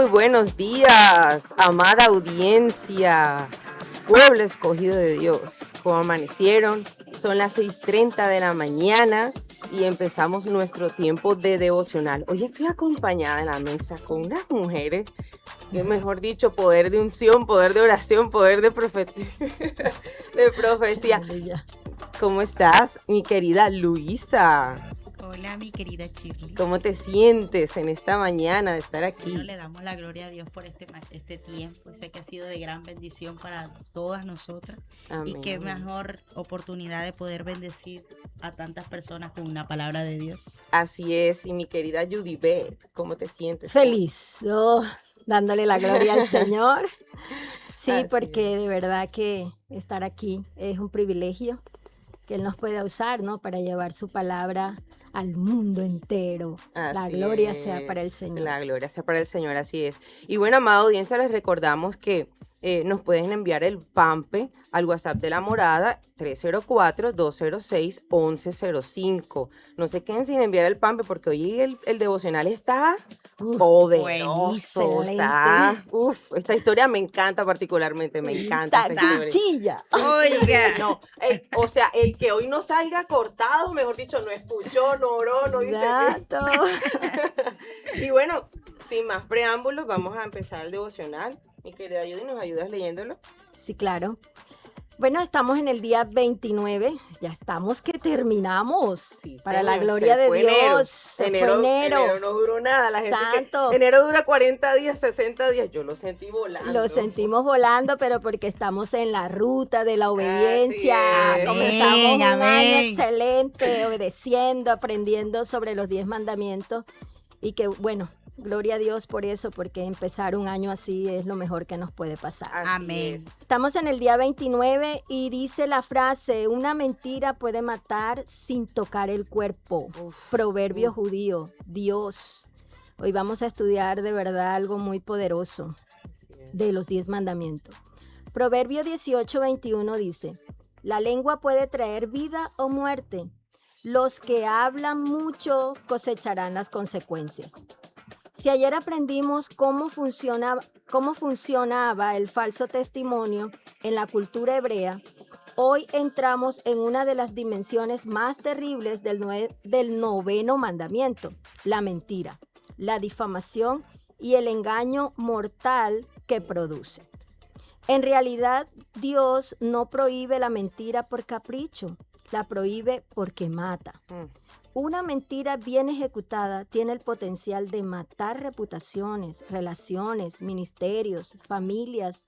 Muy buenos días, amada audiencia, pueblo escogido de Dios. ¿Cómo amanecieron? Son las 6:30 de la mañana y empezamos nuestro tiempo de devocional. Hoy estoy acompañada en la mesa con unas mujeres, mejor dicho, poder de unción, poder de oración, poder de de profecía. Aleluya. ¿Cómo estás, mi querida Luisa? Hola, mi querida Shirley. ¿Cómo te sientes en esta mañana de estar aquí? Bueno, le damos la gloria a Dios por este tiempo. Sé que ha sido de gran bendición para todas nosotras. Amén. Y qué mejor oportunidad de poder bendecir a tantas personas con una palabra de Dios. Así es, y mi querida Judy Beth, ¿cómo te sientes? Feliz, dándole la gloria al Señor. Sí, Así porque de verdad que estar aquí es un privilegio que Él nos pueda usar, ¿no? Para llevar su palabra al mundo entero. La Así gloria sea para el es, Señor. La gloria sea para el Señor, así es. Y bueno, amada audiencia, les recordamos que nos pueden enviar el PAMPE al WhatsApp de la morada 304-206-1105. No se queden sin enviar el PAMPE porque hoy el devocional está poderoso. buenísimo. Esta historia me encanta particularmente, me encanta esta historia. Chilla. Oiga. No, o sea, el que hoy no salga cortado, mejor dicho, no escuchó, no oró, no dice Exacto. Y bueno, sin más preámbulos, vamos a empezar el devocional. Mi querida Judy, ¿nos ayudas leyéndolo? Sí, claro. Bueno, estamos en el día 29, ya estamos que terminamos. Sí, Para la señor, gloria se de fue Dios, enero. se fue enero. Enero no duró nada, la gente Santo. que enero dura 40 días, 60 días, yo lo sentí volando. Lo sentimos volando, pero porque estamos en la ruta de la obediencia. Así es. Comenzamos un Amén. año excelente, obedeciendo, aprendiendo sobre los 10 mandamientos. Y que, bueno, gloria a Dios por eso, porque empezar un año así es lo mejor que nos puede pasar. Así Amén. es. Estamos en el día 29 y dice la frase, una mentira puede matar sin tocar el cuerpo. Proverbio judío, Dios. Hoy vamos a estudiar de verdad algo muy poderoso Así es. de los 10 mandamientos. Proverbio 18:21 dice, la lengua puede traer vida o muerte. Los que hablan mucho cosecharán las consecuencias. Si ayer aprendimos cómo funcionaba el falso testimonio en la cultura hebrea, hoy entramos en una de las dimensiones más terribles del noveno mandamiento, la mentira, la difamación y el engaño mortal que produce. En realidad, Dios no prohíbe la mentira por capricho, la prohíbe porque mata. Una mentira bien ejecutada tiene el potencial de matar reputaciones, relaciones, ministerios, familias,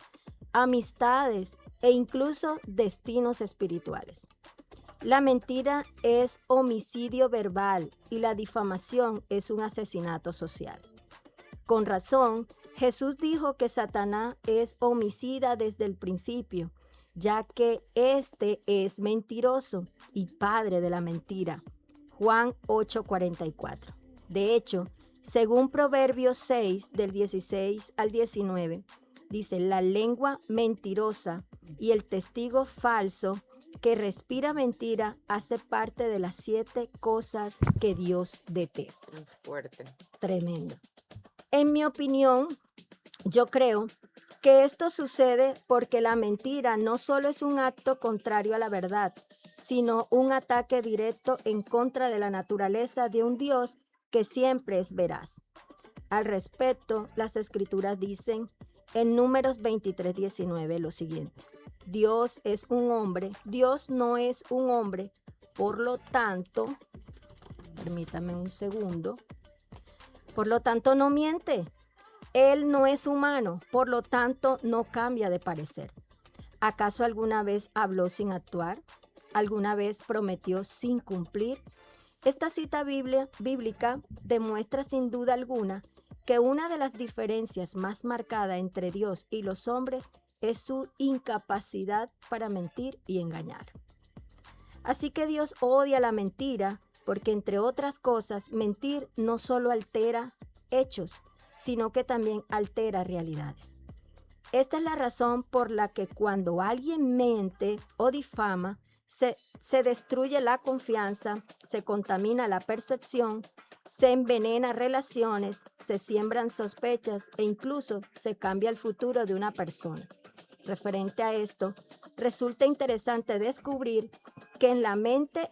amistades e incluso destinos espirituales. La mentira es homicidio verbal y la difamación es un asesinato social. Con razón, Jesús dijo que Satanás es homicida desde el principio, ya que éste es mentiroso y padre de la mentira. Juan 8:44. De hecho, según Proverbios 6, del 16 al 19, dice, la lengua mentirosa y el testigo falso que respira mentira hace parte de las 7 cosas que Dios detesta. Fuerte. Tremendo. En mi opinión, yo creo que esto sucede porque la mentira no solo es un acto contrario a la verdad, sino un ataque directo en contra de la naturaleza de un Dios que siempre es veraz. Al respecto, las escrituras dicen en Números 23:19 lo siguiente: Dios es un hombre, Dios no es un hombre, por lo tanto, permítame un segundo, por lo tanto no miente. Él no es humano, por lo tanto no cambia de parecer. ¿Acaso alguna vez habló sin actuar? ¿Alguna vez prometió sin cumplir? Esta cita bíblica demuestra sin duda alguna que una de las diferencias más marcadas entre Dios y los hombres es su incapacidad para mentir y engañar. Así que Dios odia la mentira porque, entre otras cosas, mentir no solo altera hechos, sino que también altera realidades. Esta es la razón por la que cuando alguien miente o difama, se destruye la confianza, se contamina la percepción se envenena relaciones, se siembran sospechas e incluso se cambia el futuro de una persona. Referente a esto, resulta interesante descubrir que en la mente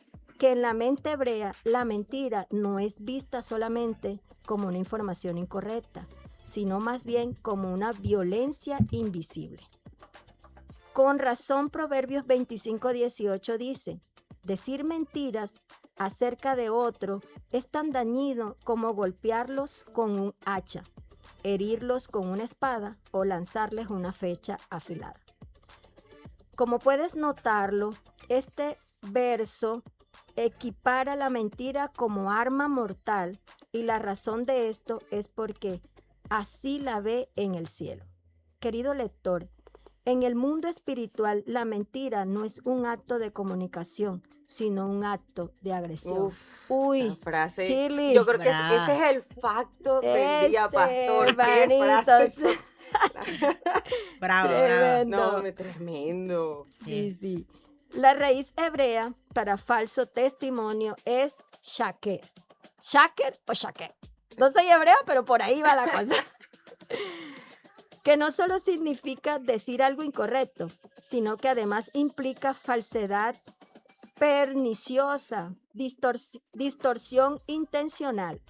hebrea la mentira no es vista solamente como una información incorrecta, sino más bien como una violencia invisible. Con razón, Proverbios 25:18 dice: decir mentiras acerca de otro es tan dañino como golpearlos con un hacha, herirlos con una espada o lanzarles una flecha afilada. Como puedes notarlo, este verso equipara la mentira como arma mortal, y la razón de esto es porque así la ve en el cielo. Querido lector, en el mundo espiritual la mentira no es un acto de comunicación, sino un acto de agresión. Esa frase. Shirley. Yo creo que Brava. ese es el facto del día, pastor. hermanitos. Qué frase. Bravo, bravo. Tremendo. No, tremendo. Sí. La raíz hebrea para falso testimonio es shaker. ¿Shaker o shaker? No soy hebreo, pero por ahí va la cosa. Que no solo significa decir algo incorrecto, sino que además implica falsedad perniciosa, distorsión intencional,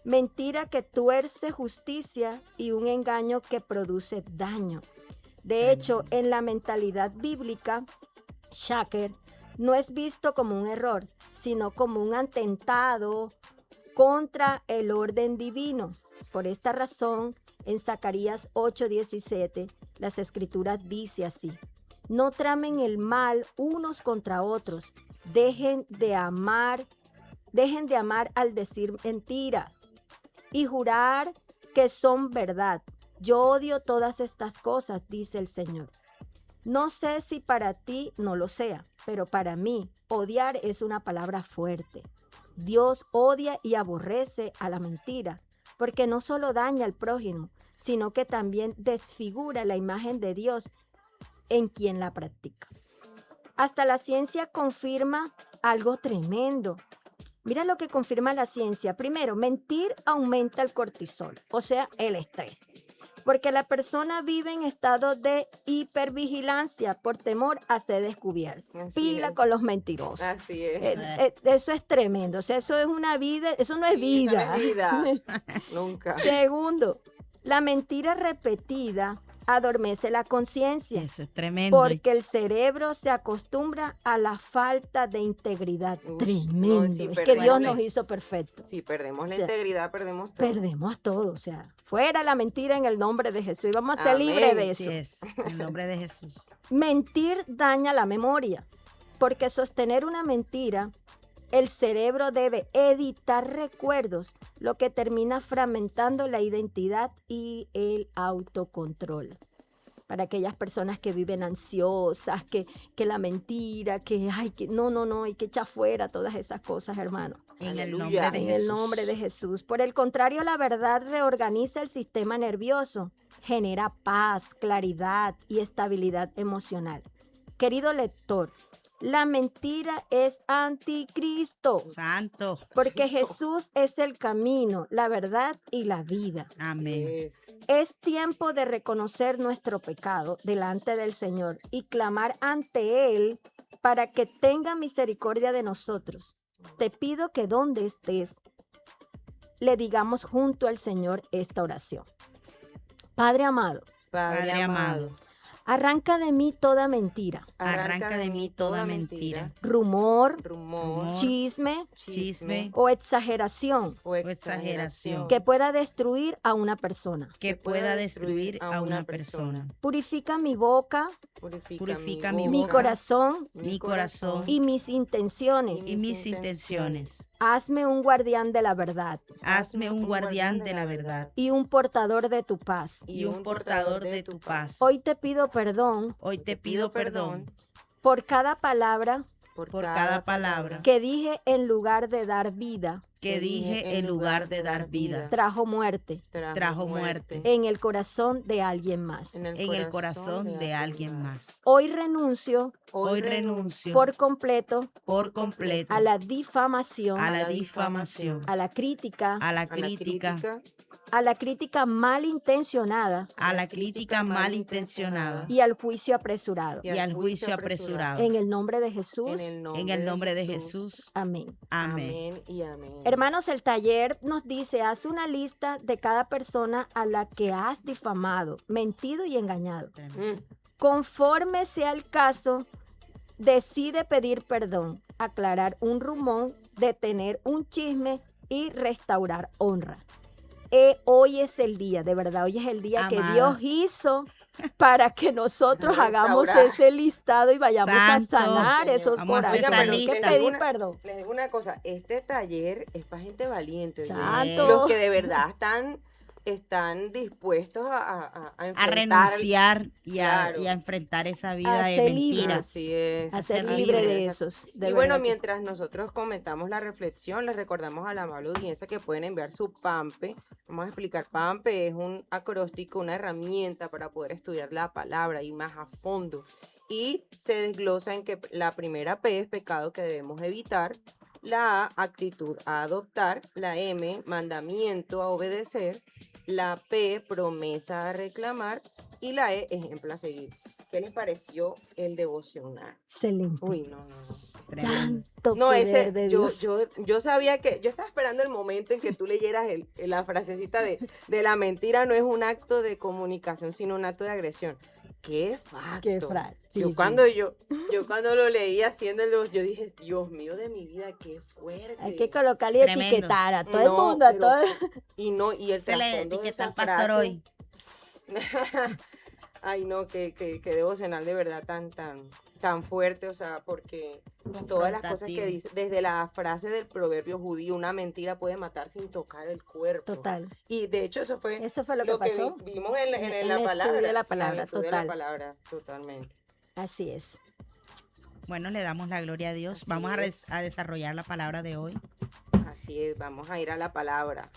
mentira que tuerce justicia y un engaño que produce daño. De hecho, en la mentalidad bíblica, shaker no es visto como un error, sino como un atentado contra el orden divino. Por esta razón, en Zacarías 8:17, las escrituras dice así: no tramen el mal unos contra otros, dejen de amar al decir mentira y jurar que son verdad. Yo odio todas estas cosas, dice el Señor. No sé si para ti no lo sea, pero para mí odiar es una palabra fuerte. Dios odia y aborrece a la mentira, porque no solo daña al prójimo, sino que también desfigura la imagen de Dios en quien la practica. Hasta la ciencia confirma algo tremendo. Mira lo que confirma la ciencia. Primero, mentir aumenta el cortisol, o sea, el estrés, porque la persona vive en estado de hipervigilancia por temor a ser descubierto. Así Pila es. con los mentirosos. Así es. Eso es tremendo. O sea, eso es una vida, eso no es Sí, vida. esa no es vida. Nunca. Segundo, la mentira repetida adormece la conciencia, Eso es tremendo. porque el cerebro se acostumbra a la falta de integridad. Ush, Tremendo. no, sí, Es que Dios perdóname. nos hizo perfectos. Si perdemos la O sea, integridad, perdemos todo. Perdemos todo, o sea, fuera la mentira en el nombre de Jesús. Y vamos a ser Amén. libres de Así eso. es, en el nombre de Jesús. Mentir daña la memoria, porque sostener una mentira, el cerebro debe editar recuerdos, lo que termina fragmentando la identidad y el autocontrol. Para aquellas personas que viven ansiosas, que la mentira, que hay que echar fuera todas esas cosas, hermano. En el Aleluya. nombre de En Jesús. el nombre de Jesús. Por el contrario, la verdad reorganiza el sistema nervioso, genera paz, claridad y estabilidad emocional. Querido lector, la mentira es anticristo, Santo. porque Jesús es el camino, la verdad y la vida. Amén. Es tiempo de reconocer nuestro pecado delante del Señor y clamar ante Él para que tenga misericordia de nosotros. Te pido que donde estés, le digamos junto al Señor esta oración. Padre amado, Padre amado, arranca de mí toda mentira, Arranca de mí toda mentira, rumor, rumor, chisme chisme o exageración o exageración que pueda destruir a una persona. que pueda destruir a una persona. Purifica mi boca, Purifica mi mi boca, corazón mi corazón y mis intenciones. y mis intenciones. Hazme un guardián de la verdad Hazme un guardián de la verdad y un portador de tu paz. y un portador de tu paz. Hoy te pido perdón Hoy te pido perdón por cada palabra por cada palabra que dije en lugar de dar vida que dije en lugar de dar vida. trajo muerte Trajo muerte en el corazón de alguien más. en el corazón de alguien más. Hoy renuncio Hoy renuncio por completo por completo a la difamación, a la difamación, a la crítica, a la crítica, a la crítica malintencionada a la crítica malintencionada y al juicio apresurado. y al juicio apresurado. En el nombre de Jesús, En el nombre de Jesús. amén. Amén. Amén y amén. Hermanos, el taller nos dice, haz una lista de cada persona a la que has difamado, mentido y engañado. Mm, Conforme sea el caso, decide pedir perdón, aclarar un rumor, detener un chisme y restaurar honra. Hoy es el día, de verdad, hoy es el día que Amada. Dios hizo para que nosotros hagamos Restaurar. ese listado y vayamos Santo, a sanar Señor. esos Vamos a hacer corazones. esa Hay que lista. pedir perdón. Les digo una cosa, este taller es para gente valiente. oye. Santo. Los que de verdad están dispuestos a A enfrentar. renunciar Claro. y a enfrentar esa A vida de ser libre. mentiras. Así es. A ser Hacernos libre de libres. esos. de Y bueno, verdad que sí. mientras nosotros comentamos la reflexión, les recordamos a la amable audiencia que pueden enviar su PAMPE. Vamos a explicar. PAMPE es un acróstico, una herramienta para poder estudiar la palabra y más a fondo. Y se desglosa en que la primera P es pecado que debemos evitar, la A, actitud a adoptar, la M, mandamiento a obedecer, la P, promesa a reclamar y la E, ejemplo a seguir. ¿Qué les pareció el devocional? Excelente. Uy, no. Tremendo. Santo No, poder ese, de yo, Dios. yo sabía que, yo estaba esperando el momento en que tú leyeras la frasecita de la mentira no es un acto de comunicación, sino un acto de agresión. ¡Qué facto! Sí, yo, sí. cuando lo leí haciendo el yo dije, Dios mío de mi vida, qué fuerte. Hay que colocarle y Tremendo. etiquetar a todo No, el mundo, a pero- todo. Y el Se le trasfondo de etiqueta esa al pastor frase. hoy. Ay, no, que devocional de verdad tan fuerte, o sea, porque todas las cosas que Confrontativo. dice, desde la frase del proverbio judío, una mentira puede matar sin tocar el cuerpo. Total. Y de hecho eso fue Eso fue lo que pasó. vimos en En el la estudio palabra. de la en el palabra, estudio de total. la palabra, totalmente. Así es. Bueno, le damos la gloria a Dios. Así Vamos es. a desarrollar la palabra de hoy. Así es, vamos a ir a la palabra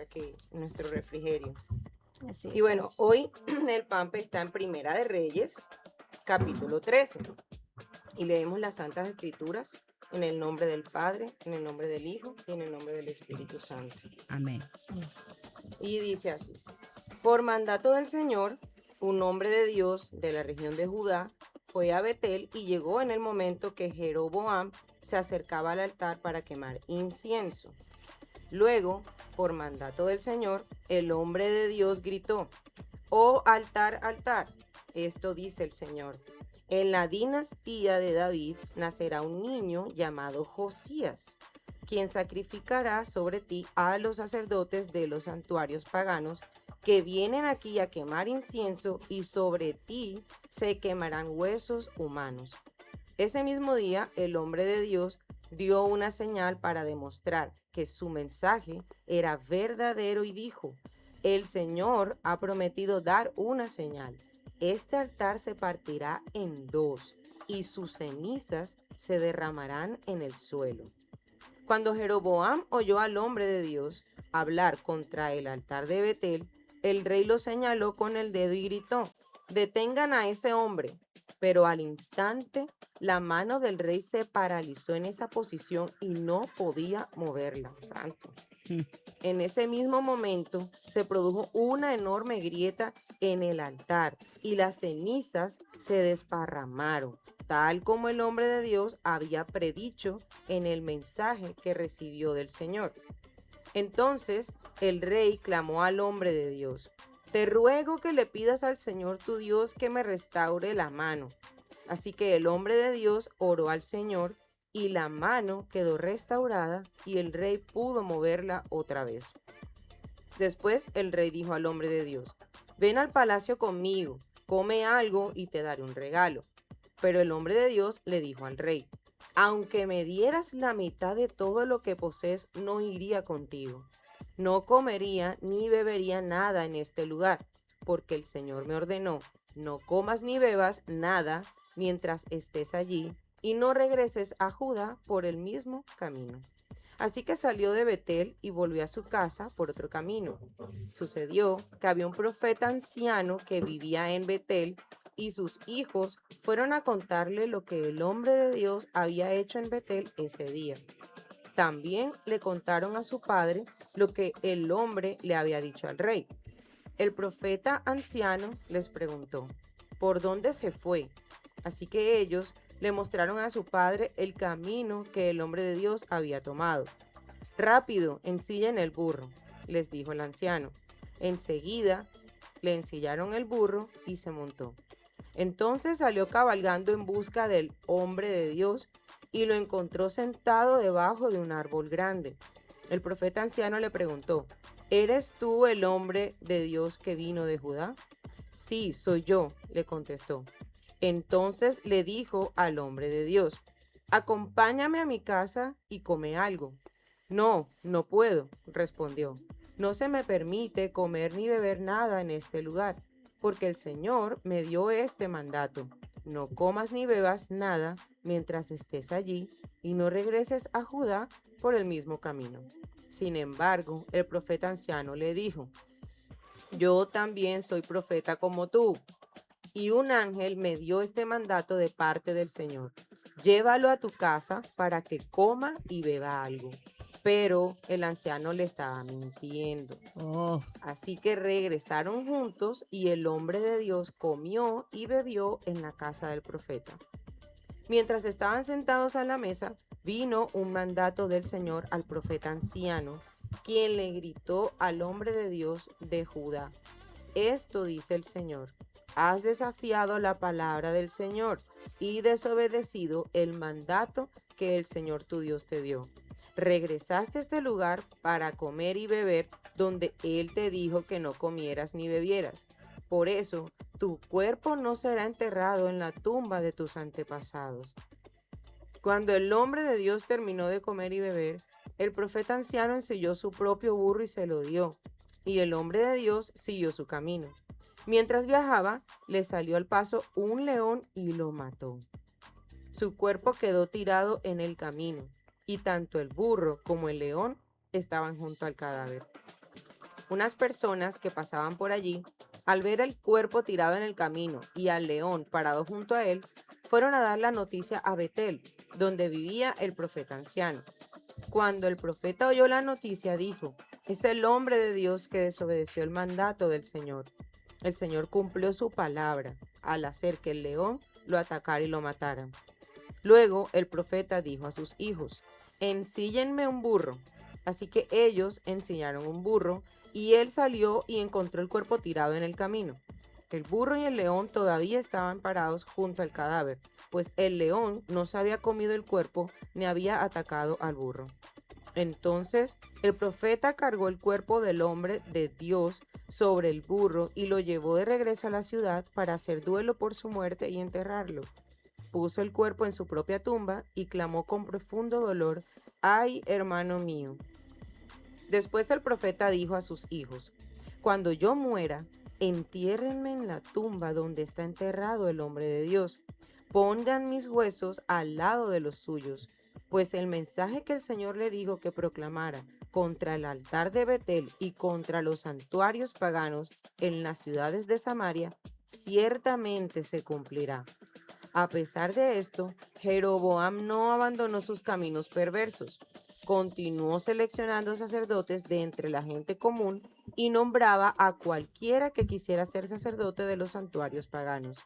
que nuestro refrigerio. Así es. Y bueno, hoy el PAMPE está en Primera de Reyes, capítulo 13. Y leemos las Santas Escrituras en el nombre del Padre, en el nombre del Hijo y en el nombre del Espíritu Santo. Amén. Y dice así: por mandato del Señor, un hombre de Dios de la región de Judá fue a Betel y llegó en el momento que Jeroboam se acercaba al altar para quemar incienso. Luego, por mandato del Señor, el hombre de Dios gritó: oh altar, altar, esto dice el Señor. En la dinastía de David nacerá un niño llamado Josías, quien sacrificará sobre ti a los sacerdotes de los santuarios paganos que vienen aquí a quemar incienso, y sobre ti se quemarán huesos humanos. Ese mismo día, el hombre de Dios dio una señal para demostrar que su mensaje era verdadero y dijo: el Señor ha prometido dar una señal. Este altar se partirá en dos y sus cenizas se derramarán en el suelo. Cuando Jeroboam oyó al hombre de Dios hablar contra el altar de Betel, el rey lo señaló con el dedo y gritó: detengan a ese hombre. Pero al instante, la mano del rey se paralizó en esa posición y no podía moverla. Santo. En ese mismo momento se produjo una enorme grieta en el altar y las cenizas se desparramaron, tal como el hombre de Dios había predicho en el mensaje que recibió del Señor. Entonces el rey clamó al hombre de Dios: te ruego que le pidas al Señor tu Dios que me restaure la mano. Así que el hombre de Dios oró al Señor y la mano quedó restaurada y el rey pudo moverla otra vez. Después el rey dijo al hombre de Dios: ven al palacio conmigo, come algo y te daré un regalo. Pero el hombre de Dios le dijo al rey: aunque me dieras la mitad de todo lo que posees, no iría contigo. No comería ni bebería nada en este lugar, porque el Señor me ordenó: no comas ni bebas nada mientras estés allí, y no regreses a Judá por el mismo camino. Así que salió de Betel y volvió a su casa por otro camino. Sucedió que había un profeta anciano que vivía en Betel y sus hijos fueron a contarle lo que el hombre de Dios había hecho en Betel ese día. También le contaron a su padre lo que el hombre le había dicho al rey. El profeta anciano les preguntó, ¿por dónde se fue? Así que ellos le mostraron a su padre el camino que el hombre de Dios había tomado. Rápido, ensillen el burro, les dijo el anciano. Enseguida le ensillaron el burro y se montó. Entonces salió cabalgando en busca del hombre de Dios y lo encontró sentado debajo de un árbol grande. El profeta anciano le preguntó, ¿eres tú el hombre de Dios que vino de Judá? Sí, soy yo, le contestó. Entonces le dijo al hombre de Dios, acompáñame a mi casa y come algo. No, no puedo, respondió. No se me permite comer ni beber nada en este lugar, porque el Señor me dio este mandato. No comas ni bebas nada mientras estés allí y no regreses a Judá por el mismo camino. Sin embargo, el profeta anciano le dijo, yo también soy profeta como tú, y un ángel me dio este mandato de parte del Señor. Llévalo a tu casa para que coma y beba algo. Pero el anciano le estaba mintiendo. Así que regresaron juntos y el hombre de Dios comió y bebió en la casa del profeta. Mientras estaban sentados a la mesa, vino un mandato del Señor al profeta anciano, quien le gritó al hombre de Dios de Judá. Esto dice el Señor, has desafiado la palabra del Señor y desobedecido el mandato que el Señor tu Dios te dio. Regresaste a este lugar para comer y beber donde Él te dijo que no comieras ni bebieras. Por eso, tu cuerpo no será enterrado en la tumba de tus antepasados. Cuando el hombre de Dios terminó de comer y beber, el profeta anciano ensilló su propio burro y se lo dio, y el hombre de Dios siguió su camino. Mientras viajaba, le salió al paso un león y lo mató. Su cuerpo quedó tirado en el camino, y tanto el burro como el león estaban junto al cadáver. Unas personas que pasaban por allí, al ver el cuerpo tirado en el camino y al león parado junto a él, fueron a dar la noticia a Betel, donde vivía el profeta anciano. Cuando el profeta oyó la noticia, dijo, es el hombre de Dios que desobedeció el mandato del Señor. El Señor cumplió su palabra al hacer que el león lo atacara y lo matara. Luego el profeta dijo a sus hijos, ensíllenme un burro. Así que ellos ensillaron un burro y él salió y encontró el cuerpo tirado en el camino. El burro y el león todavía estaban parados junto al cadáver, pues el león no se había comido el cuerpo ni había atacado al burro. Entonces el profeta cargó el cuerpo del hombre de Dios sobre el burro y lo llevó de regreso a la ciudad para hacer duelo por su muerte y enterrarlo. Puso el cuerpo en su propia tumba y clamó con profundo dolor, ¡ay, hermano mío! Después el profeta dijo a sus hijos, cuando yo muera, entiérrenme en la tumba donde está enterrado el hombre de Dios. Pongan mis huesos al lado de los suyos, pues el mensaje que el Señor le dijo que proclamara contra el altar de Betel y contra los santuarios paganos en las ciudades de Samaria, ciertamente se cumplirá. A pesar de esto, Jeroboam no abandonó sus caminos perversos. Continuó seleccionando sacerdotes de entre la gente común y nombraba a cualquiera que quisiera ser sacerdote de los santuarios paganos.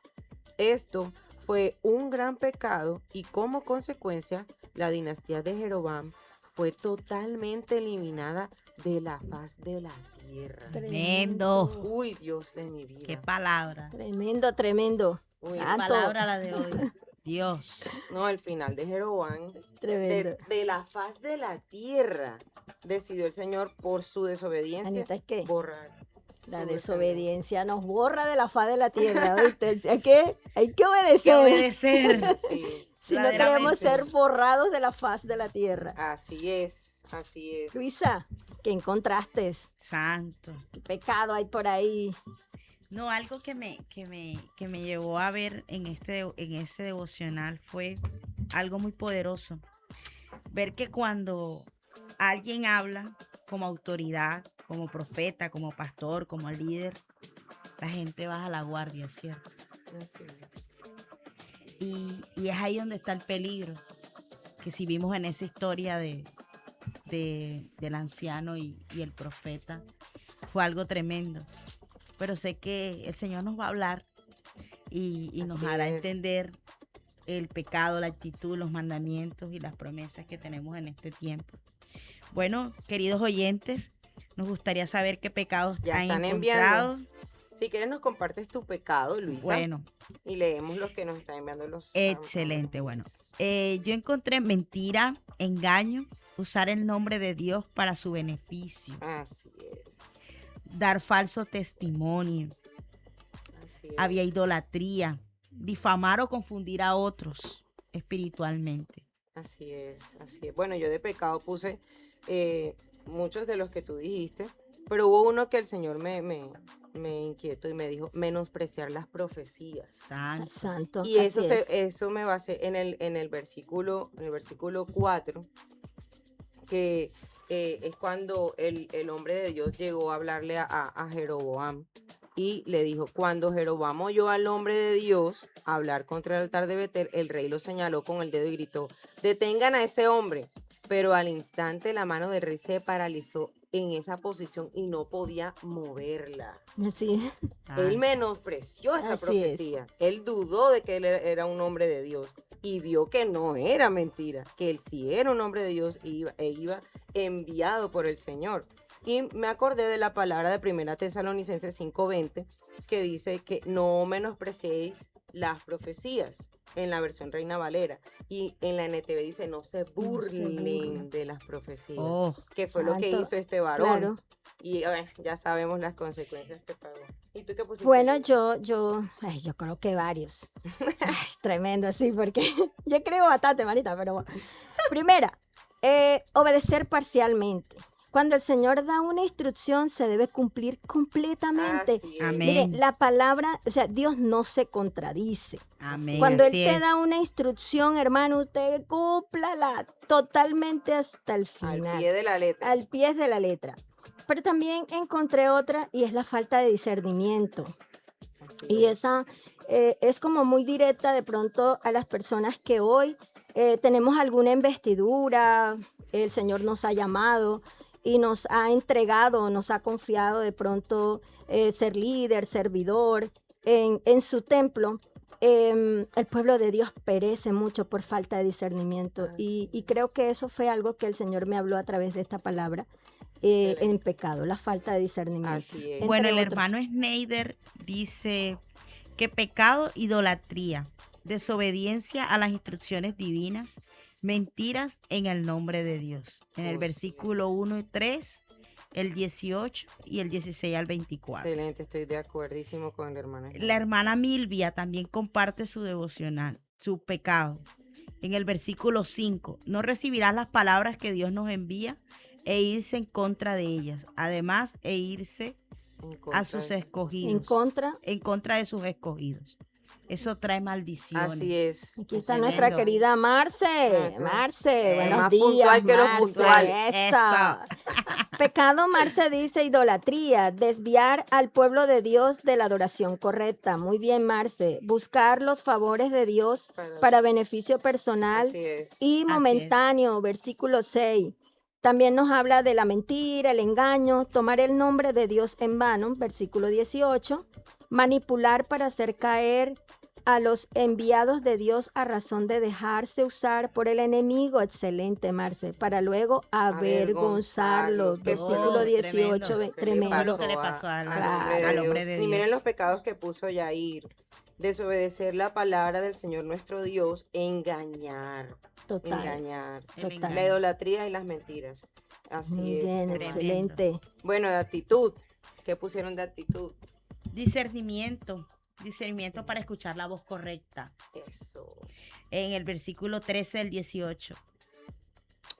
Esto fue un gran pecado y como consecuencia, la dinastía de Jeroboam fue totalmente eliminada de la faz de la tierra. Tremendo. Uy, Dios de mi vida. Qué palabra. Tremendo, tremendo. Uy, Qué Santo. palabra la de hoy. Dios. No, el final de Jeroboam, Tremendo. de la faz de la tierra, decidió el Señor por su desobediencia Anita, ¿es qué? borrar La su desobediencia nos borra de la faz de la tierra, ¿viste? Hay que obedecer. Que obedecer. Sí, Si no verdaderamente. queremos ser borrados de la faz de la tierra. así es, así es. Luisa, ¿qué encontraste? Santo. ¿Qué pecado hay por ahí? No, algo que me llevó a ver en ese devocional fue algo muy poderoso. Ver que cuando alguien habla como autoridad, como profeta, como pastor, como líder, la gente baja la guardia, ¿cierto? Así es. Y es ahí donde está el peligro, que si vimos en esa historia del anciano y el profeta, fue algo tremendo. Pero sé que el Señor nos va a hablar y nos Así hará es. entender el pecado, la actitud, los mandamientos y las promesas que tenemos en este tiempo. Bueno, queridos oyentes, nos gustaría saber qué pecados Ya han están encontrado. enviando. Si quieres nos compartes tu pecado, Luisa. Bueno, Y leemos los que nos están enviando los excelente. Bueno, oyentes. yo encontré mentira, engaño, usar el nombre de Dios para su beneficio, Así es. dar falso testimonio, Así es. había idolatría, difamar o confundir a otros espiritualmente. Así es, así es. Bueno, yo de pecado puse muchos de los que tú dijiste, pero hubo uno que el Señor me inquietó y me dijo menospreciar las profecías. Santo. Santo. Y así es. eso me basé en el versículo 4, que es cuando el hombre de Dios llegó a hablarle a Jeroboam y le dijo, cuando Jeroboam oyó al hombre de Dios hablar contra el altar de Betel, el rey lo señaló con el dedo y gritó, detengan a ese hombre. Pero al instante la mano del rey se paralizó en esa posición y no podía moverla. Así. Él Ay, menospreció esa Así profecía. Él dudó de que él era un hombre de Dios y vio que no era mentira, que él sí era un hombre de Dios e iba enviado por el Señor. Y me acordé de la palabra de 1 Tesalonicenses 5:20 que dice que no menospreciéis las profecías en la versión Reina Valera, y en la NTV dice no se burlen burlen. de las profecías, oh, que fue lo que Santo. hizo este varón. Claro. Y bueno, ya sabemos las consecuencias que pagó. ¿Y tú qué pusiste? Bueno, Luis? yo creo que varios. Ay, es tremendo, sí, porque yo creo bastante, manita, pero bueno. Primera, obedecer parcialmente. Cuando el Señor da una instrucción, se debe cumplir completamente. Así es. Amén. Mire, la palabra, o sea, Dios no se contradice. amén. Cuando Él así te es. da una instrucción, hermano, usted cúmplala totalmente hasta el Al final, pie de la letra. al pie de la letra. Pero también encontré otra y es la falta de discernimiento. Así Y es. esa es como muy directa de pronto a las personas que hoy tenemos alguna investidura, el Señor nos ha llamado y nos ha entregado, nos ha confiado de pronto ser líder, servidor en su templo. El pueblo de Dios perece mucho por falta de discernimiento y creo que eso fue algo que el Señor me habló a través de esta palabra en pecado, la falta de discernimiento. Así es. Entre Bueno, el otros. hermano Schneider dice que pecado, idolatría, desobediencia a las instrucciones divinas, mentiras en el nombre de Dios. En el Así versículo es. 1 y 3, el 18 y el 16 al 24. Excelente, estoy de acuerdísimo con el hermano. La hermana Milvia también comparte su devocional, su pecado. En el versículo 5, no recibirás las palabras que Dios nos envía e irse en contra de ellas. Además, irse En contra a sus de- escogidos. En contra. En contra de sus escogidos. Eso trae maldiciones. Así es. Aquí está Tremendo. nuestra querida Marce. Eso. Marce, buenos Más días. puntual que lo Marce, puntual. eso. Pecado, Marce dice idolatría, desviar al pueblo de Dios de la adoración correcta. Muy bien, Marce. Buscar los favores de Dios para beneficio personal Así es. y momentáneo. Versículo 6. También nos habla de la mentira, el engaño, tomar el nombre de Dios en vano. Versículo 18. Manipular para hacer caer a los enviados de Dios a razón de dejarse usar por el enemigo. Excelente, Marce. Para luego avergonzarlos. Avergonzarlos. Versículo Oh, 18. tremendo. Tremendo. ¿Qué le pasó al Claro. hombre de Dios? Y miren los pecados que puso Yair. Desobedecer la palabra del Señor nuestro Dios, engañar. Total. Engañar. El Total. La idolatría y las mentiras. Así Muy es. bien, hermano. excelente. Bueno, de actitud. ¿Qué pusieron de actitud? Discernimiento. Discernimiento para escuchar la voz correcta. Eso. En el versículo 13 del 18.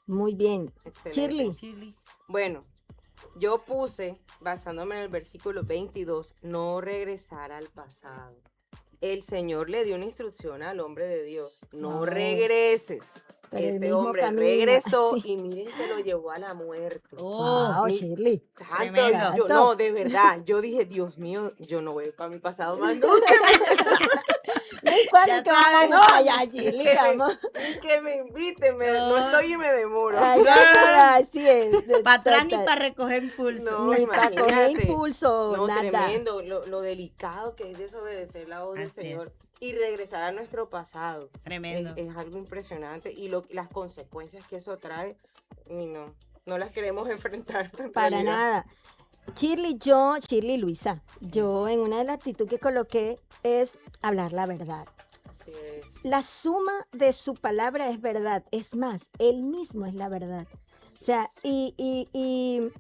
Muy bien. Excelente. Shirley. Bueno, yo puse, basándome en el versículo 22, no regresar al pasado. El Señor le dio una instrucción al hombre de Dios. No No. regreses. Pero el este mismo hombre camino, regresó sí. y miren que lo llevó a la muerte. Oh, Wow, mi- Shirley. Santo, Tremendo. yo, no, de verdad, yo dije, Dios mío, yo no voy para mi pasado más nunca. No hay cuándo Ya que vamos sabes. para allá, Ni Shirley, que que vamos. ni que me inviten, no No. estoy y me demoro. Ay, no, pero así es. para atrás ni total. para recoger impulso. No, Ni para coger imagínate. impulso, No, nada. tremendo, lo delicado que es desobedecer la voz del Así Señor es. y regresar a nuestro pasado. Tremendo. Es algo impresionante y las consecuencias que eso trae, y no las queremos enfrentar. en Para realidad. nada. Shirley Luisa, yo en una de las actitudes que coloqué es hablar la verdad. Así es. La suma de su palabra es verdad. Es más, él mismo es la verdad. O sea, y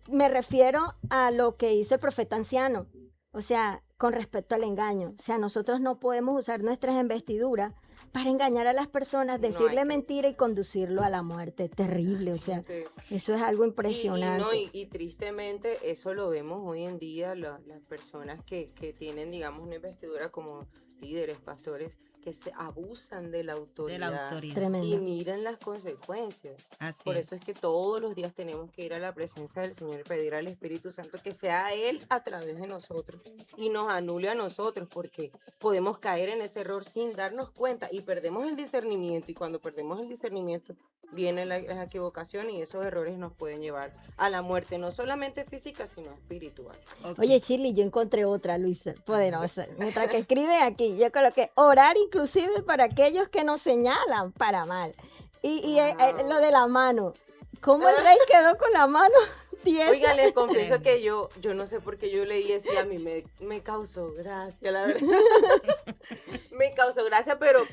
me refiero a lo que hizo el profeta anciano. O sea, con respecto al engaño. O sea, nosotros no podemos usar nuestras investiduras para engañar a las personas, No hay decirle que- mentira y conducirlo a la muerte. Terrible. O sea, eso es algo impresionante. Y tristemente eso lo vemos hoy en día, las personas que tienen, digamos, una investidura como líderes, pastores, que se abusan de la De autoridad. la autoridad. Y Tremendo. miran las consecuencias. Así Por eso es que todos los días tenemos que ir a la presencia del Señor y pedir al Espíritu Santo que sea Él a través de nosotros y nos anule a nosotros, porque podemos caer en ese error sin darnos cuenta y perdemos el discernimiento, y cuando perdemos el discernimiento viene la equivocación y esos errores nos pueden llevar a la muerte, no solamente física, sino espiritual. Ok. Oye, Shirley, yo encontré otra, Luisa, poderosa. Mientras que escribe aquí, yo coloqué orar inclusive para aquellos que nos señalan para mal. Y Wow. lo de la mano. ¿Cómo el rey quedó con la mano tiesa? Oiga, les confieso que yo no sé por qué yo leí eso y a mí me causó gracia, la verdad. Me causó gracia, pero,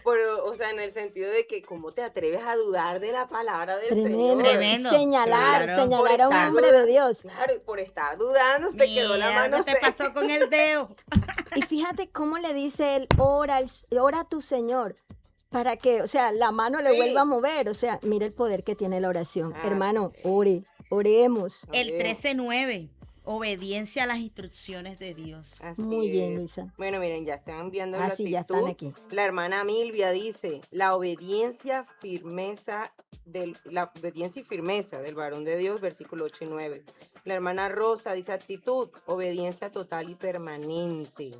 o sea, en el sentido de que cómo te atreves a dudar de la palabra del Tremendo. Señor. Tremendo. Señalar, Claro. señalar Por a un estar hombre de dudando. Dios. Claro, y por estar dudando se te quedó la Mira, mano ¿qué te seca. pasó con el dedo? Y fíjate cómo le dice él, ora a tu Señor, para que, o sea, la mano le Sí. vuelva a mover. O sea, mira el poder que tiene la oración. Así Hermano, es. oremos. El Oremos. 13:9. Obediencia a las instrucciones de Dios. Así Muy bien, es. Luisa. Bueno, miren, ya están viendo la Así ya actitud. están aquí. La hermana Milvia dice, la obediencia y firmeza del varón de Dios, versículo 8 y 9. La hermana Rosa dice, actitud, obediencia total y permanente,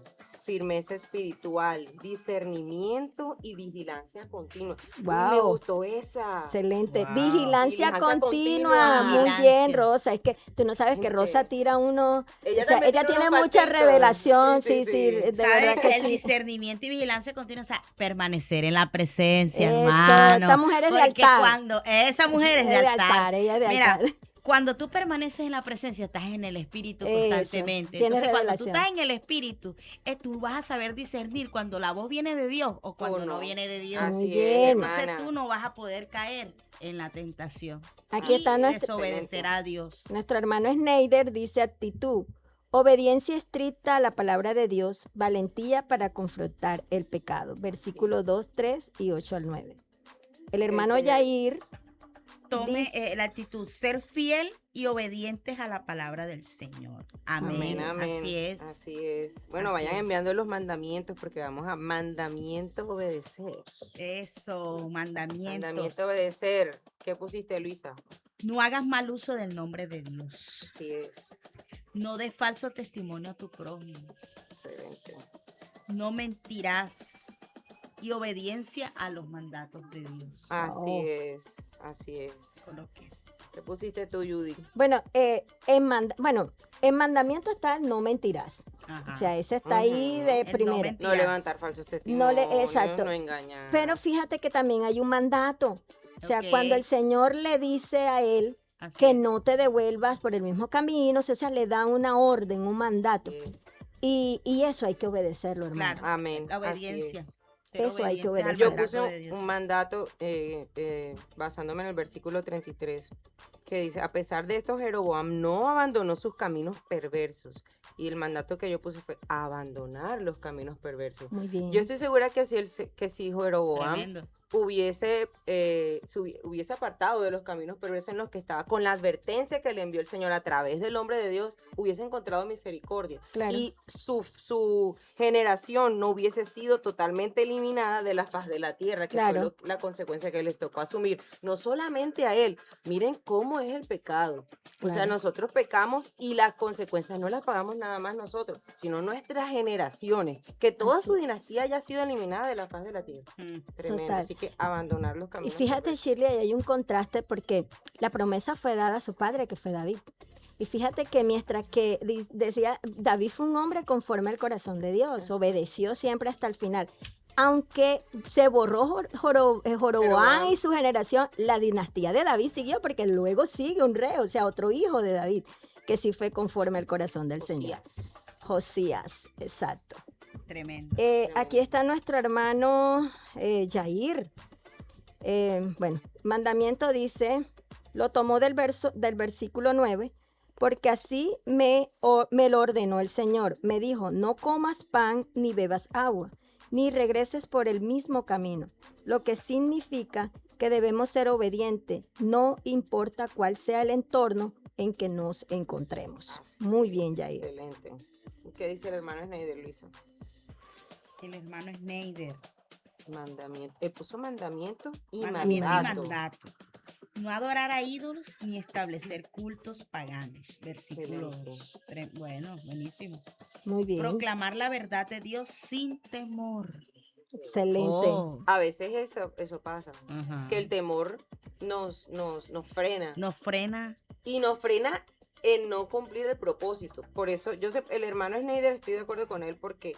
firmeza espiritual, discernimiento y vigilancia continua. Uy, me Wow. gustó esa. Excelente. Wow. Vigilancia Vigilancia continua. continua. Muy Vigilancia. bien, Rosa. Es que tú no sabes que Gente. Rosa tira uno. Ella o sea, también ella tiene tiene unos mucha fatitos. revelación. Sí, Sí, sí, sí. sí. De ¿Sabes? verdad que El sí. discernimiento y vigilancia continua, o sea, permanecer en la presencia, Eso, hermano. esta mujer es de Porque altar. cuando esa mujer es de altar. Ella es de Mira, altar. cuando tú permaneces en la presencia, estás en el espíritu Eso, constantemente. tienes Entonces, cuando tú revelación. estás en el espíritu, tú vas a saber discernir cuando la voz viene de Dios o cuando no no. viene de Dios. Muy Así bien. es, Entonces hermana. tú no vas a poder caer en la tentación. Aquí y está nuestro, desobedecer a Dios. nuestro hermano Schneider, dice actitud. Obediencia estricta a la palabra de Dios, valentía para confrontar el pecado. Versículos 2, 3 y 8 al 9. El hermano Señor. Yair Tome dice- la actitud, ser fiel y obedientes a la palabra del Señor. Amén. Amén, amén. Así es. Así es. Bueno, Así vayan es. enviando los mandamientos porque vamos a mandamientos obedecer. Eso, mandamientos. Mandamiento obedecer. ¿Qué pusiste, Luisa? No hagas mal uso del nombre de Dios. Así es. No des falso testimonio a tu prójimo. Excelente. No mentirás. Y obediencia a los mandatos de Dios. Así Oh. es. Así es. Coloque. ¿Qué pusiste tú, Judy? Bueno, en mandamiento está no mentirás. Ajá. O sea, ese está ahí Ujú. de El no primera. mentir. No Mentiras. levantar falsos testimonios. exacto. No engañar. Pero fíjate que también hay un mandato. O sea, Ok. cuando el Señor le dice a él Así que es. no te devuelvas por el mismo camino, o sea, le da una orden, un mandato. Yes. Y eso hay que obedecerlo, hermano. Claro. Amén. La Así obediencia. es. Ser Eso hay que obedientes al Yo mandato puse de Dios. un mandato basándome en el versículo 33, que dice, a pesar de esto, Jeroboam no abandonó sus caminos perversos. Y el mandato que yo puse fue abandonar los caminos perversos. Muy bien. Yo estoy segura que si Jeroboam Tremendo. hubiese apartado de los caminos perversos en los que estaba, con la advertencia que le envió el Señor a través del hombre de Dios, hubiese encontrado misericordia. Claro. Y su generación no hubiese sido totalmente eliminada de la faz de la tierra, que Claro. fue la consecuencia que les tocó asumir. No solamente a él, miren cómo es el pecado. O sea, Claro. nosotros pecamos y las consecuencias no las pagamos nada más nosotros, sino nuestras generaciones. Que toda Así su es. dinastía haya sido eliminada de la faz de la tierra. Tremendo. Total. Así que abandonar los Y caminos. fíjate, perversos. Shirley, ahí hay un contraste porque la promesa fue dada a su padre, que fue David. Y fíjate que mientras que decía, David fue un hombre conforme al corazón de Dios, obedeció siempre hasta el final. Aunque se borró Jeroboam Jeroboam. y su generación, la dinastía de David siguió porque luego sigue un rey, o sea, otro hijo de David, que sí fue conforme al corazón del Señor. Josías. Josías, exacto. Tremendo. Aquí está nuestro hermano Jair. Bueno, mandamiento dice, lo tomó del versículo 9, porque así me lo ordenó el Señor. Me dijo, no comas pan ni bebas agua, ni regreses por el mismo camino, lo que significa que debemos ser obedientes, no importa cuál sea el entorno en que nos encontremos. Muy bien, Jair. Excelente. ¿Qué dice el hermano Schneider, Luisa? El hermano Schneider. Mandamiento. Puso mandamiento y Mandamiento y mandato. mandato. No adorar a ídolos ni establecer cultos paganos. Versículo Excelente. 2. Bueno, buenísimo. Muy bien. Proclamar la verdad de Dios sin temor. Excelente. Oh. A veces eso pasa. Ajá. Que el temor nos frena. Nos frena. Y nos frena en no cumplir el propósito. Por eso, yo sé, el hermano Schneider, estoy de acuerdo con él, porque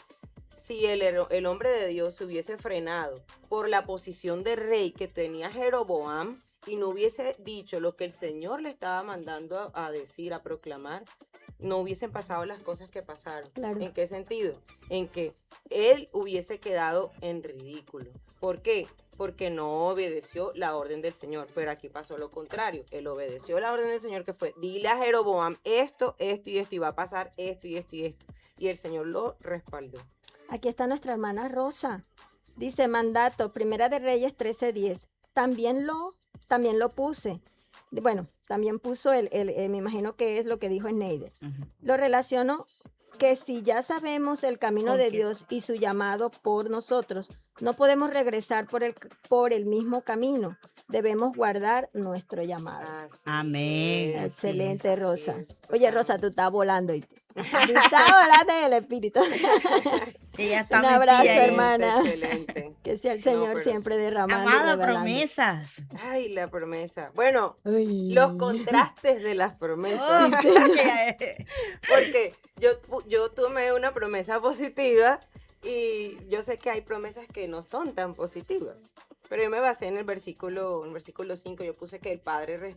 si el hombre de Dios se hubiese frenado por la posición de rey que tenía Jeroboam y no hubiese dicho lo que el Señor le estaba mandando a decir, a proclamar, no hubiesen pasado las cosas que pasaron. Claro. ¿En qué sentido? En que él hubiese quedado en ridículo. ¿Por qué? Porque no obedeció la orden del Señor. Pero aquí pasó lo contrario. Él obedeció la orden del Señor, que fue, dile a Jeroboam esto, esto y esto, y va a pasar esto y esto y esto. Y el Señor lo respaldó. Aquí está nuestra hermana Rosa. Dice, mandato, Primera de Reyes 13:10. También lo puse. Bueno, también puso me imagino que es lo que dijo Schneider. Ujú. Lo relaciono que si ya sabemos el camino Con de que Dios y su llamado por nosotros, no podemos regresar por el mismo camino. Debemos guardar nuestro llamado. Así Amén. es. Excelente, es, Rosa. así es, Oye, Rosa, tú totalmente. estás volando. Tú estás volando en el espíritu. Ella está Un abrazo, metida ahí. hermana. Excelente. Que sea el No, Señor pero siempre derramando. y Amada, revelando. promesas. Ay, la promesa. Bueno, Ay. los contrastes de las promesas. Oh, Porque yo tomé una promesa positiva y yo sé que hay promesas que no son tan positivas. Pero yo me basé en el versículo 5, yo puse que el Padre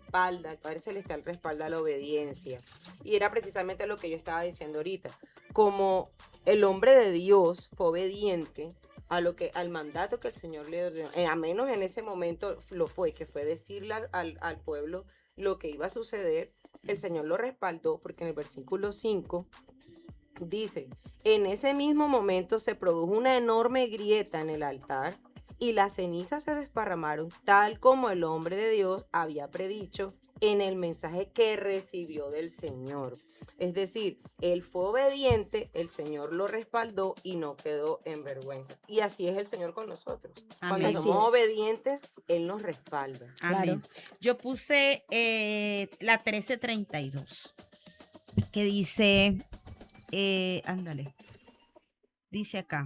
Celestial respalda la obediencia. Y era precisamente lo que yo estaba diciendo ahorita. Como el hombre de Dios fue obediente al mandato que el Señor le ordenó, a menos en ese momento lo fue, que fue decirle al pueblo lo que iba a suceder, el Señor lo respaldó, porque en el versículo 5 dice, en ese mismo momento se produjo una enorme grieta en el altar y las cenizas se desparramaron, tal como el hombre de Dios había predicho en el mensaje que recibió del Señor. Es decir, él fue obediente, el Señor lo respaldó y no quedó en vergüenza. Y así es el Señor con nosotros. Amén. Cuando Así somos es. obedientes, Él nos respalda. Amén. Yo puse la 13:32, que dice, ándale, dice acá,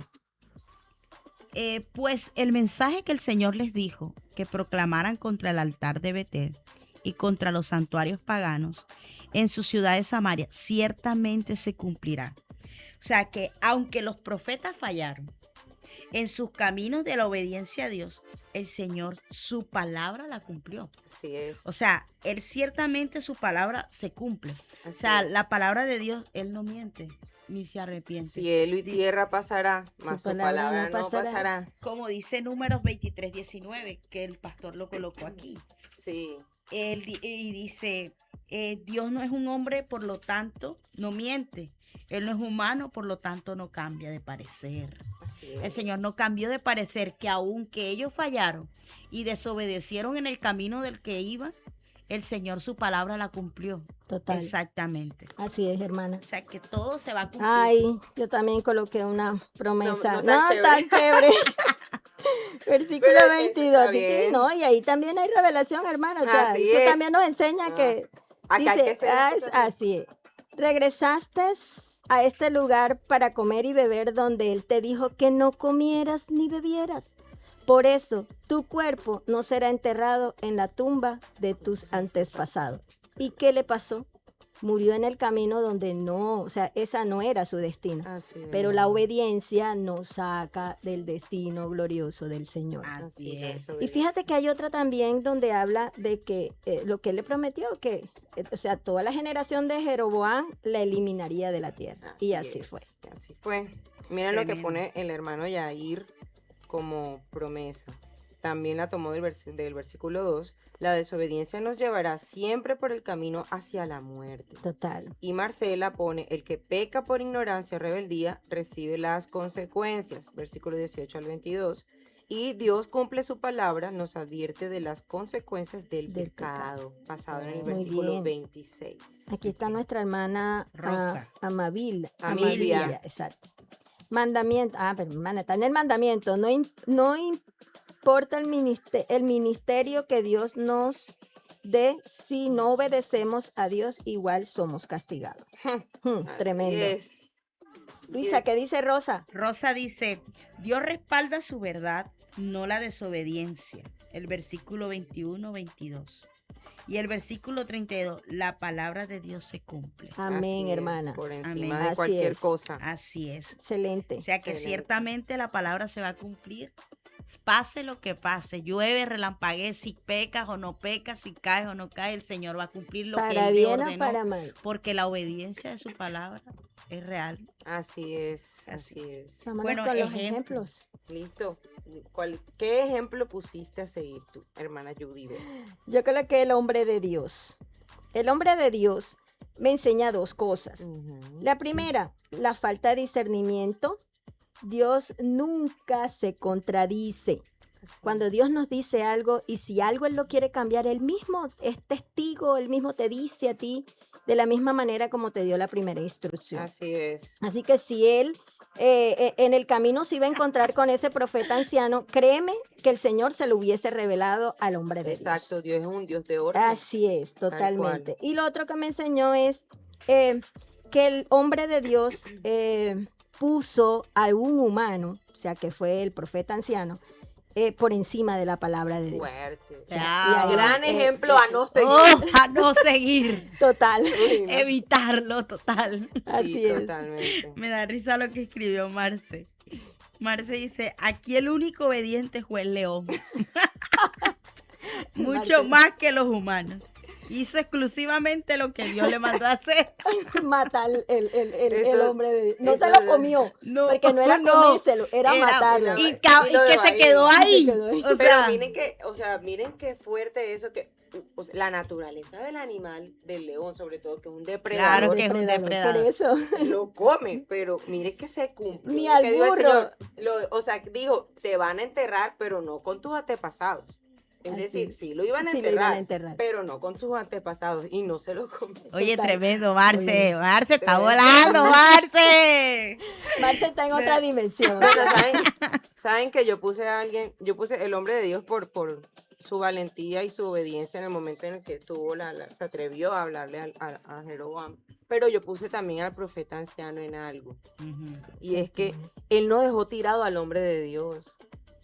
pues el mensaje que el Señor les dijo, que proclamaran contra el altar de Betel y contra los santuarios paganos en su ciudad de Samaria, ciertamente se cumplirá. O sea que aunque los profetas fallaron en sus caminos de la obediencia a Dios, el Señor su palabra la cumplió. Así es. O sea, Él ciertamente su palabra se cumple. O Así sea, es. la palabra de Dios, Él no miente ni se arrepiente. Cielo y tierra pasará, mas su palabra no pasará. pasará. Como dice Números 23:19, que el pastor lo colocó aquí. Sí. Y dice, Dios no es un hombre, por lo tanto, no miente. Él no es humano, por lo tanto, no cambia de parecer. Así El es. Señor no cambió de parecer, que aunque ellos fallaron y desobedecieron en el camino del que iban, el Señor su palabra la cumplió. Total. Exactamente. Así es, hermana. O sea, que todo se va a cumplir. Ay, yo también coloqué una promesa. No tan chévere. tan chévere. Versículo Pero eso 22. está Sí, sí, bien. no, y ahí también hay revelación, hermana. O sea, Así eso es. también nos enseña que Acá hay que dice, ser así es. Regresaste a este lugar para comer y beber donde él te dijo que no comieras ni bebieras. Por eso, tu cuerpo no será enterrado en la tumba de tus antepasados. ¿Y qué le pasó? Murió en el camino donde no, o sea, esa no era su destino. Así es. Pero la obediencia nos saca del destino glorioso del Señor. Así es. es. Y fíjate que hay otra también donde habla de que lo que él le prometió, que o sea, toda la generación de Jeroboam la eliminaría de la tierra. Y así es, fue. Así fue. Miren lo que Tremendo. pone el hermano Yair como promesa. También la tomó del versículo 2. La desobediencia nos llevará siempre por el camino hacia la muerte. Total. Y Marcela pone, el que peca por ignorancia o rebeldía recibe las consecuencias. Versículo 18 al 22. Y Dios cumple su palabra, nos advierte de las consecuencias del pecado, basado en el Muy versículo bien. 26. Aquí está nuestra hermana Rosa. Amabilia. Amilia. Exacto. Mandamiento. Pero hermana, está en el mandamiento. No importa el ministerio que Dios nos dé, si no obedecemos a Dios, igual somos castigados. Así Tremendo. es. Luisa, ¿qué dice Rosa? Rosa dice, Dios respalda su verdad, no la desobediencia. El versículo 21-22. Y el versículo 32, la palabra de Dios se cumple. Amén, Así es, hermana. por Amén. encima de Así cualquier es. cosa. Así es. Excelente. O sea que Excelente. ciertamente la palabra se va a cumplir. Pase lo que pase, llueve, relampaguee, si pecas o no pecas, si caes o no caes, el Señor va a cumplir lo que Para Él te bien o ordenó, para mal. porque la obediencia de su palabra es real. Así es, así es. Vámonos Bueno, con los ejemplo. ejemplos. Listo. ¿Qué ejemplo pusiste a seguir tú, hermana Judy? Yo coloqué el hombre de Dios. El hombre de Dios me enseña dos cosas. Ujú. La primera, la falta de discernimiento. Dios nunca se contradice. Cuando Dios nos dice algo y si algo Él lo quiere cambiar, Él mismo es testigo, Él mismo te dice a ti de la misma manera como te dio la primera instrucción. Así es. Así que si Él en el camino se iba a encontrar con ese profeta anciano, créeme que el Señor se lo hubiese revelado al hombre de Exacto, Dios. Dios es un Dios de orden. Así es, Tal totalmente. cual. Y lo otro que me enseñó es que el hombre de Dios puso a un humano, o sea, que fue el profeta anciano, por encima de la palabra de Dios. Fuerte. O sea, y ahí, Gran ejemplo a no seguir. A no seguir, Total. Uy, no. evitarlo total. Así Sí, es. totalmente. Me da risa lo que escribió Marce. Marce dice, aquí el único obediente fue el león. Mucho Marce. más que los humanos. Hizo exclusivamente lo que Dios le mandó a hacer. Mata el Eso- hombre de Dios. No eso se lo de- comió, No, porque no era no. comérselo, era matarlo. Y, Y y lo que dejó se ahí. quedó ahí. Se quedó ahí. O Pero sea, miren qué fuerte eso, que la naturaleza del animal, del león sobre todo, que es un depredador, Claro que es un depredador. Por eso. se lo come, pero mire que se cumple. Ni al que dijo el burro. Señor, o sea, dijo, te van a enterrar, pero no con tus antepasados. Es Así. decir, sí lo iban a Sí lo enterrar, iban a enterrar. pero no con sus antepasados, y no se lo comió. oye, Total. tremendo, Marce. Oye. Marce está Tremendo. volando, Marce. Marce está en otra dimensión. Bueno, saben que yo puse el hombre de Dios por su valentía y su obediencia en el momento en el que se atrevió a hablarle a Jeroboam. Pero yo puse también al profeta anciano en algo. Y es que él no dejó tirado al hombre de Dios.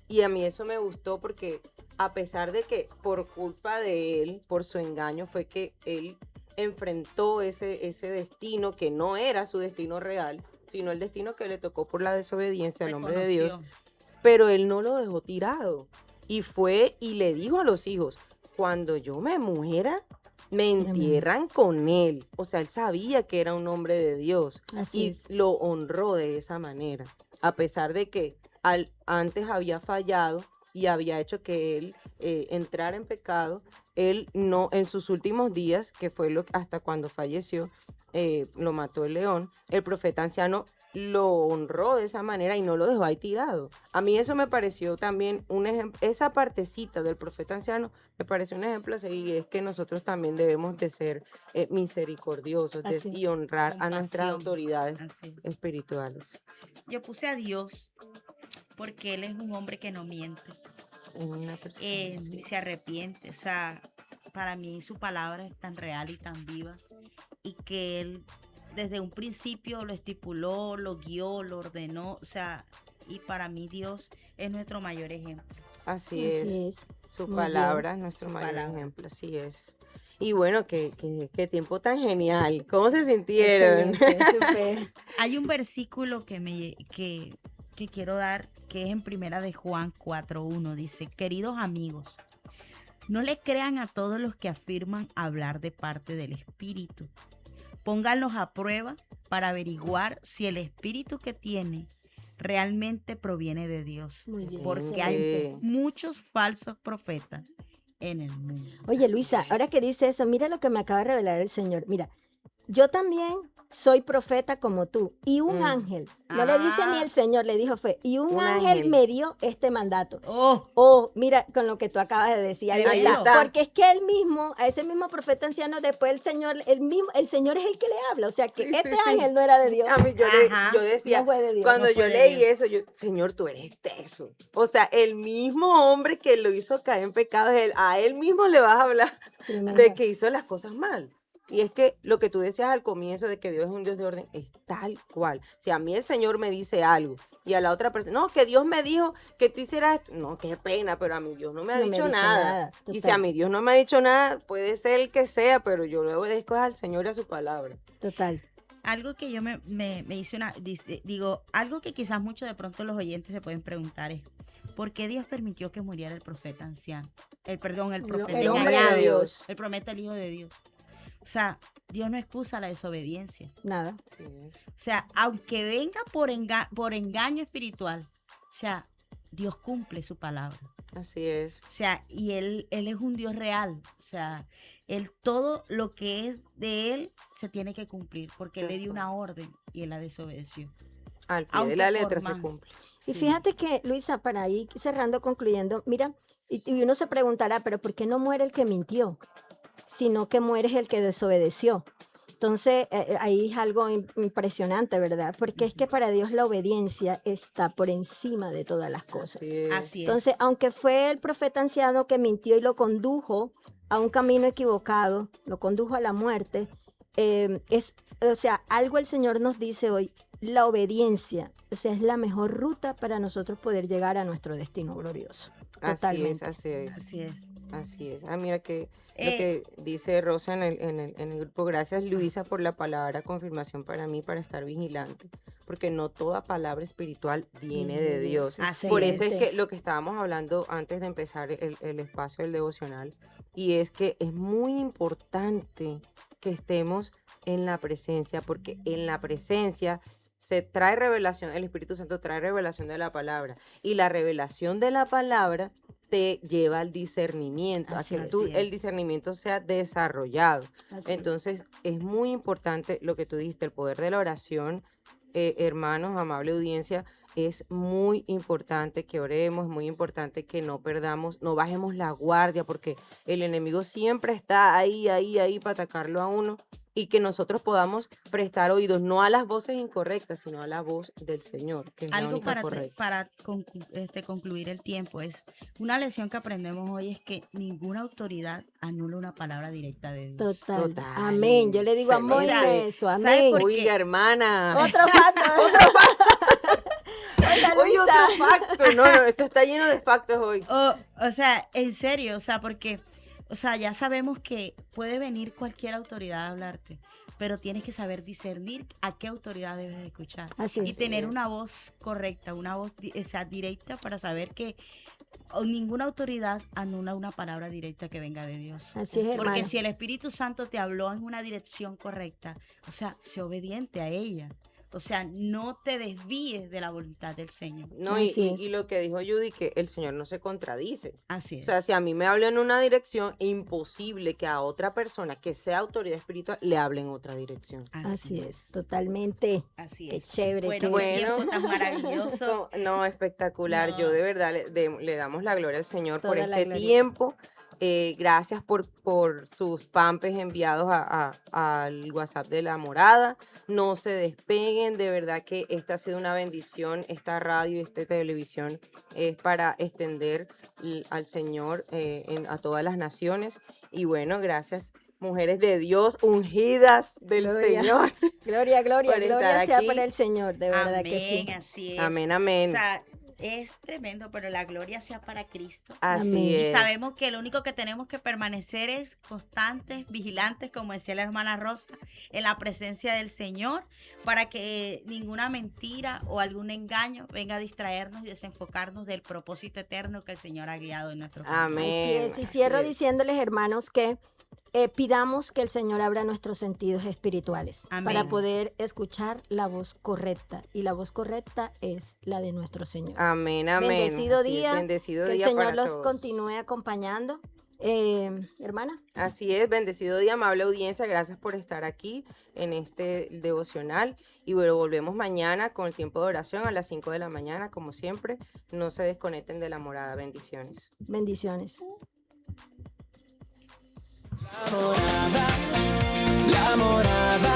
Y a mí eso me gustó porque a pesar de que por culpa de él, por su engaño, fue que él enfrentó ese destino que no era su destino real, sino el destino que le tocó por la desobediencia al hombre de Dios. Reconoció. Pero él no lo dejó tirado. Y fue y le dijo a los hijos, cuando yo me muera, me entierran con él. O sea, él sabía que era un hombre de Dios. Así Y es. lo honró de esa manera. A pesar de que antes había fallado y había hecho que él entrara en pecado, él no, en sus últimos días, que fue hasta cuando falleció, lo mató el león, el profeta anciano lo honró de esa manera y no lo dejó ahí tirado. A mí eso me pareció también un ejemplo, esa partecita del profeta anciano me pareció un ejemplo a seguir, es que nosotros también debemos de ser misericordiosos Así y es. honrar a nuestras Compasión. autoridades Así es. espirituales. Yo puse a Dios porque Él es un hombre que no miente, En una persona, sí. ni se arrepiente. O sea, para mí su palabra es tan real y tan viva y que Él desde un principio lo estipuló, lo guió, lo ordenó. O sea, y para mí Dios es nuestro mayor ejemplo. Así Así es. es. Su Muy palabra es nuestro Su mayor palabra. ejemplo, así es. Y bueno, qué tiempo tan genial. ¿Cómo se sintieron? Excelente, súper. Hay un versículo que quiero dar que es en primera de Juan 4:1. Dice, queridos amigos, no le crean a todos los que afirman hablar de parte del Espíritu. Pónganlos a prueba para averiguar si el Espíritu que tiene realmente proviene de Dios. Muy bien, Porque hay excelente. muchos falsos profetas en el mundo. Oye, Así Luisa, es. ahora que dice eso, mira lo que me acaba de revelar el Señor. Mira, yo también soy profeta como tú. Y un ángel, no le dice ni el Señor, le dijo fue, y un ángel me dio este mandato. Oh, Oh, mira, con lo que tú acabas de decir, ahí Ahí está. está. Porque es que él mismo, a ese mismo profeta anciano, después el Señor es el que le habla. O sea que Sí, este sí, sí. ángel no era de Dios. A mí Ajá. yo decía, No fue de Dios. cuando No yo fue de leí Dios. eso, yo, Señor, tú eres teso. O sea, el mismo hombre que lo hizo caer en pecado, a él mismo le vas a hablar Tremendo. de que hizo las cosas mal. Y es que lo que tú decías al comienzo de que Dios es un Dios de orden es tal cual. Si a mí el Señor me dice algo y a la otra persona, no, que Dios me dijo que tú hicieras esto. No, qué pena, pero a mí Dios no me ha No me dicho ha dicho nada. nada, Y si total. a mí Dios no me ha dicho nada, puede ser el que sea, pero yo le obedezco al Señor y a su palabra. Total. Algo que yo me hice digo, algo que quizás muchos de pronto los oyentes se pueden preguntar es, ¿por qué Dios permitió que muriera el profeta anciano? El profeta El hombre engañado, de Dios. el profeta, el hijo de Dios. O sea, Dios no excusa la desobediencia. Nada. Sí, es. O sea, aunque venga por engaño espiritual, o sea, Dios cumple su palabra. Así es. O sea, y él es un Dios real. O sea, él todo lo que es de él se tiene que cumplir, porque él le dio una orden y él la desobedeció. Al pie Aunque de la por letra se más. cumple. Y Sí. fíjate que, Luisa, para ir cerrando, concluyendo, mira, y uno se preguntará, pero ¿por qué no muere el que mintió? Sino que muere el que desobedeció. Entonces, ahí es algo impresionante, ¿verdad? Porque es que para Dios la obediencia está por encima de todas las cosas. Así es. Así es. Entonces, aunque fue el profeta anciano que mintió y lo condujo a un camino equivocado, lo condujo a la muerte, o sea, algo el Señor nos dice hoy, la obediencia, o sea, es la mejor ruta para nosotros poder llegar a nuestro destino glorioso. Así es, Totalmente. así es. Así es. Así es. Ah, mira que lo Eh, que dice Rosa en el grupo. Gracias, Luisa, por la palabra confirmación para mí, para estar vigilante. Porque no toda palabra espiritual viene de Dios. Así Por eso es excelente. que lo que estábamos hablando antes de empezar el espacio del devocional, y es que es muy importante que estemos en la presencia, porque en la presencia se trae revelación, el Espíritu Santo trae revelación de la palabra, y la revelación de la palabra te lleva al discernimiento, Así a que es. tú, Así el es. discernimiento sea desarrollado. Así es. Entonces, es muy importante lo que tú dijiste, el poder de la oración, hermanos, amable audiencia, es muy importante que oremos, es muy importante que no perdamos, no bajemos la guardia, porque el enemigo siempre está ahí para atacarlo a uno, y que nosotros podamos prestar oídos no a las voces incorrectas, sino a la voz del Señor, que es la Algo única correcta. para concluir el tiempo es una lección que aprendemos hoy es que ninguna autoridad anula una palabra directa de Dios. Total. Total. Amén. Yo le digo amén Excelente. a eso. ¿Sabes Amén. por qué? Oiga, hermana. Otro facto. Oiga, Oye, Luisa. otro facto. No, esto está lleno de factos hoy. O sea, en serio, o sea, porque, o sea, ya sabemos que puede venir cualquier autoridad a hablarte, pero tienes que saber discernir a qué autoridad debes de escuchar. Así Y es. tener es. una voz correcta, una voz o sea, directa para saber que ninguna autoridad anula una palabra directa que venga de Dios. Así es, hermano. Porque si el Espíritu Santo te habló en una dirección correcta, o sea, sé obediente a ella. O sea, no te desvíes de la voluntad del Señor. No, Así es. y lo que dijo Judy, que el Señor no se contradice. Así O es. sea, si a mí me habla en una dirección, es imposible que a otra persona que sea autoridad espiritual le hable en otra dirección. Así es, totalmente. Así Qué es. chévere. Bueno, qué- qué tiempo tan maravilloso. No, espectacular. No. Yo de verdad le damos la gloria al Señor por Toda la este gloria. tiempo. Gracias por sus pampes enviados al WhatsApp de la morada. No se despeguen, de verdad que esta ha sido una bendición. Esta radio y esta televisión es para extender al Señor a todas las naciones. Y bueno, gracias, mujeres de Dios, ungidas del Gloria. Señor. Gloria, gloria, por gloria estar sea aquí. para el Señor, de verdad que sí. Amén, así es. Amén, amén. O sea, es tremendo, pero la gloria sea para Cristo. Así Amén. Y es. sabemos que lo único que tenemos que permanecer es constantes, vigilantes, como decía la hermana Rosa, en la presencia del Señor, para que ninguna mentira o algún engaño venga a distraernos y desenfocarnos del propósito eterno que el Señor ha guiado en nuestro camino. Amén. Así es, y así cierro es. diciéndoles, hermanos, que pidamos que el Señor abra nuestros sentidos espirituales Amén. para poder escuchar la voz correcta, y la voz correcta es la de nuestro Señor. Amén, amén. Bendecido Así es, día, bendecido que el día Señor para los todos. continúe acompañando. Hermana, Así es, bendecido día, amable audiencia. Gracias por estar aquí en este devocional. Y bueno, volvemos mañana con el tiempo de oración a las 5 de la mañana, como siempre. No se desconecten de la morada. Bendiciones. bendiciones. La morada,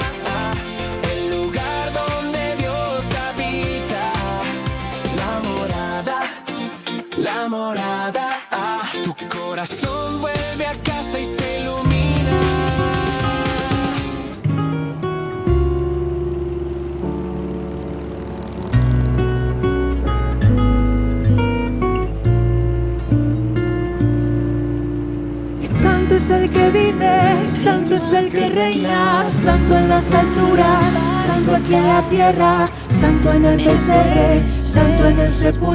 el lugar donde Dios habita. La morada, tu corazón vuelve a casa y se ilumina. Santo es el que vive, santo es el que reina, santo en las alturas, santo aquí en la tierra, santo en el pesebre, santo en el sepulcro.